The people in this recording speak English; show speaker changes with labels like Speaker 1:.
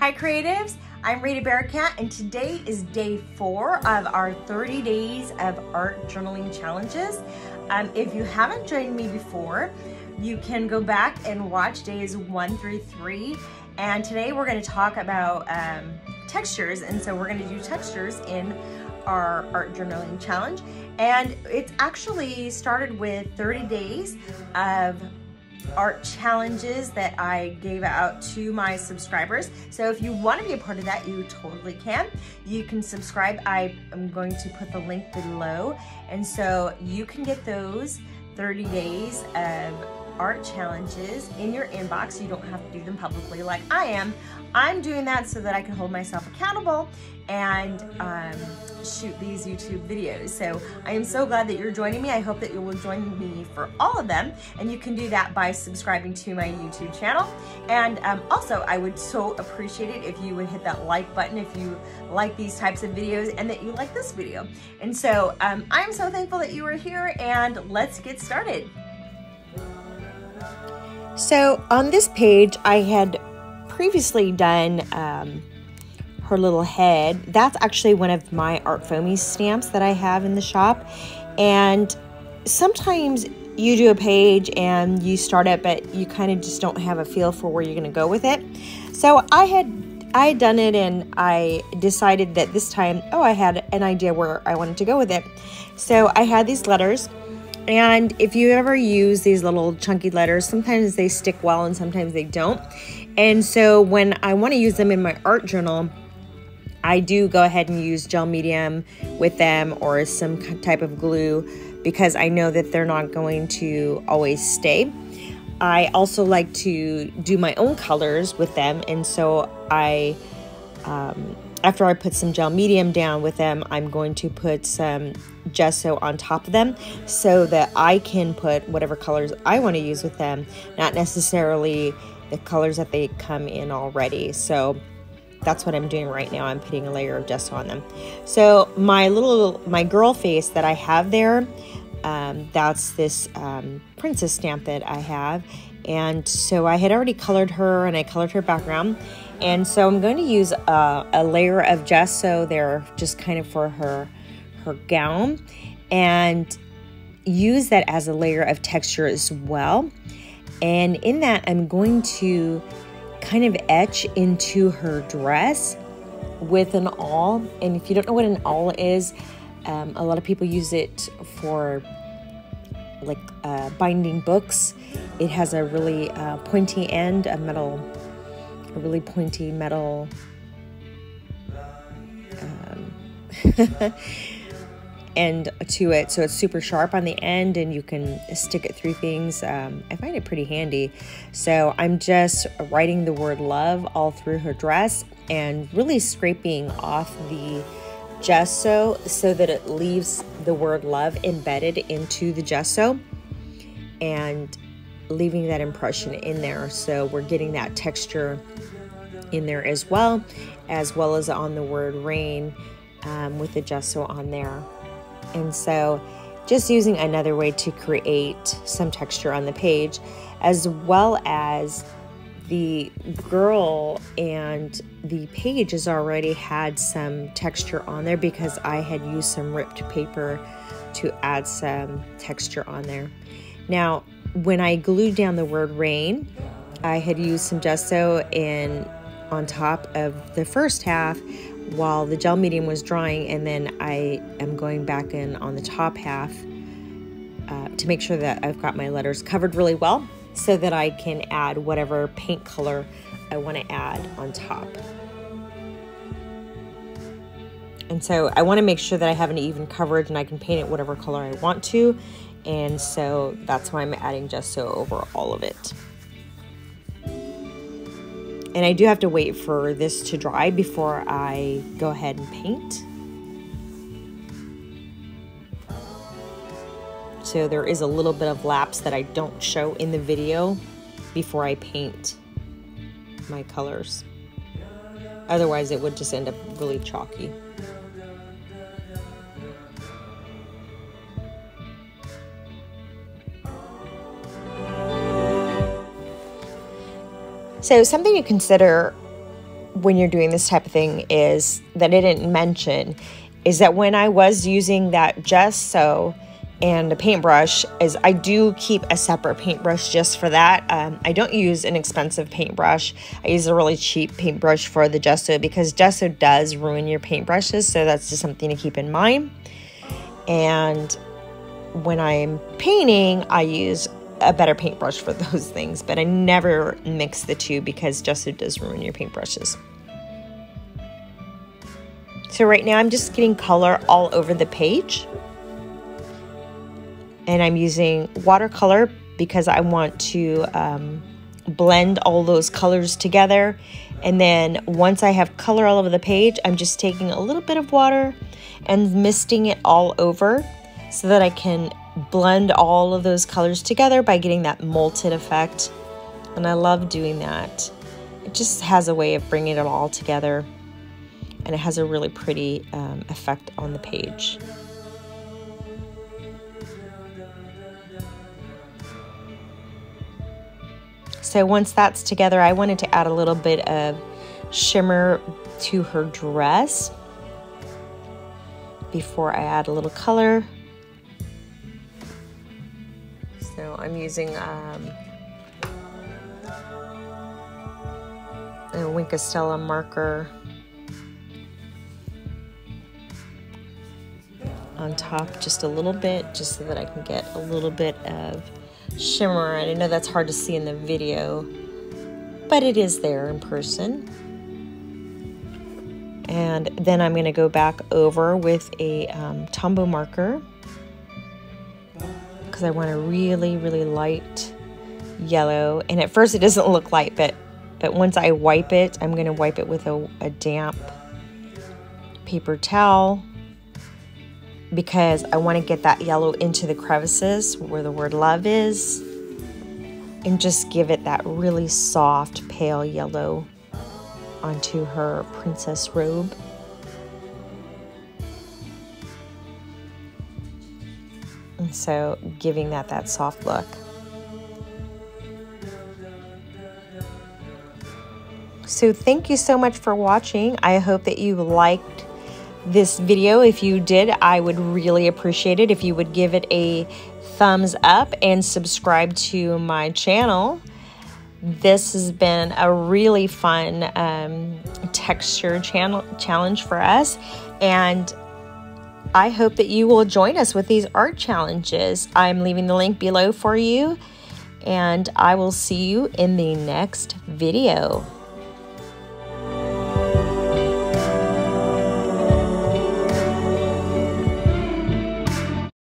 Speaker 1: Hi creatives, I'm Rita Bearcat and today is day 4 of our 30 days of art journaling challenges. If you haven't joined me before, you can go back and watch days 1 through 3. And today we're going to talk about textures, and so we're going to do textures in our art journaling challenge. And it's actually started with 30 days of art challenges that I gave out to my subscribers. So if you want to be a part of that, you totally can. You can subscribe. I am going to put the link below. And so you can get those 30 days of art challenges in your inbox. You don't have to do them publicly like I am. I'm doing that so that I can hold myself accountable and shoot these YouTube videos. So I am so glad that you're joining me. I hope that you will join me for all of them. And you can do that by subscribing to my YouTube channel. And also, I would so appreciate it if you would hit that like button if you like these types of videos and that you like this video. And so I'm so thankful that you are here, and let's get started. So on this page, I had previously done her little head. That's actually one of my Art Foamy stamps that I have in the shop. And sometimes you do a page and you start it, but you kind of just don't have a feel for where you're going to go with it. So I had done it, and I decided that this time, I had an idea where I wanted to go with it. So I had these letters. And if you ever use these little chunky letters, sometimes they stick well and sometimes they don't. And so when I want to use them in my art journal, I do go ahead and use gel medium with them or some type of glue, because I know that they're not going to always stay. I also like to do my own colors with them. And so after I put some gel medium down with them, I'm going to put some gesso on top of them so that I can put whatever colors I want to use with them, not necessarily the colors that they come in already. So that's what I'm doing right now. I'm putting a layer of gesso on them. So my girl face that I have there, that's this princess stamp that I have. And so I had already colored her, and I colored her background. And so I'm going to use a layer of gesso there, just kind of for her gown, and use that as a layer of texture as well. And in that, I'm going to kind of etch into her dress with an awl. And if you don't know what an awl is, a lot of people use it for like binding books. It has a really pointy end, a really pointy metal end to it, so it's super sharp on the end and you can stick it through things. I find it pretty handy. So I'm just writing the word love all through her dress and really scraping off the gesso so that it leaves the word love embedded into the gesso and leaving that impression in there. So we're getting that texture in there as well as on the word rain with the gesso on there. And so just using another way to create some texture on the page, as well as the girl and the page has already had some texture on there because I had used some ripped paper to add some texture on there. Now, when I glued down the word rain, I had used some gesso on top of the first half while the gel medium was drying, and then I am going back in on the top half to make sure that I've got my letters covered really well so that I can add whatever paint color I want to add on top. And so I want to make sure that I have an even coverage and I can paint it whatever color I want to. And so that's why I'm adding gesso over all of it. And I do have to wait for this to dry before I go ahead and paint. So there is a little bit of lapse that I don't show in the video before I paint my colors. Otherwise it would just end up really chalky. So something to consider when you're doing this type of thing is that I didn't mention is that when I was using that gesso and a paintbrush, is I do keep a separate paintbrush just for that. I don't use an expensive paintbrush. I use a really cheap paintbrush for the gesso because gesso does ruin your paintbrushes, so that's just something to keep in mind. And when I'm painting, I use a better paintbrush for those things, but I never mix the two because gesso does ruin your paintbrushes. So right now I'm just getting color all over the page. And I'm using watercolor because I want to blend all those colors together. And then once I have color all over the page, I'm just taking a little bit of water and misting it all over so that I can blend all of those colors together by getting that molted effect. And I love doing that. It just has a way of bringing it all together, and it has a really pretty effect on the page. So once that's together, I wanted to add a little bit of shimmer to her dress before I add a little color. So I'm using a Winkostella marker on top just a little bit, just so that I can get a little bit of shimmer. And I know that's hard to see in the video, but it is there in person. And then I'm going to go back over with a Tombow marker because I want a really, really light yellow. And at first it doesn't look light, but once I wipe it, I'm going to wipe it with a damp paper towel because I want to get that yellow into the crevices where the word love is, and just give it that really soft pale yellow onto her princess robe. And so giving that soft look. So thank you so much for watching. I hope that you liked this video. If you did, I would really appreciate it if you would give it a thumbs up and subscribe to my channel. This has been a really fun texture challenge for us, and I hope that you will join us with these art challenges. I'm leaving the link below for you, and I will see you in the next video.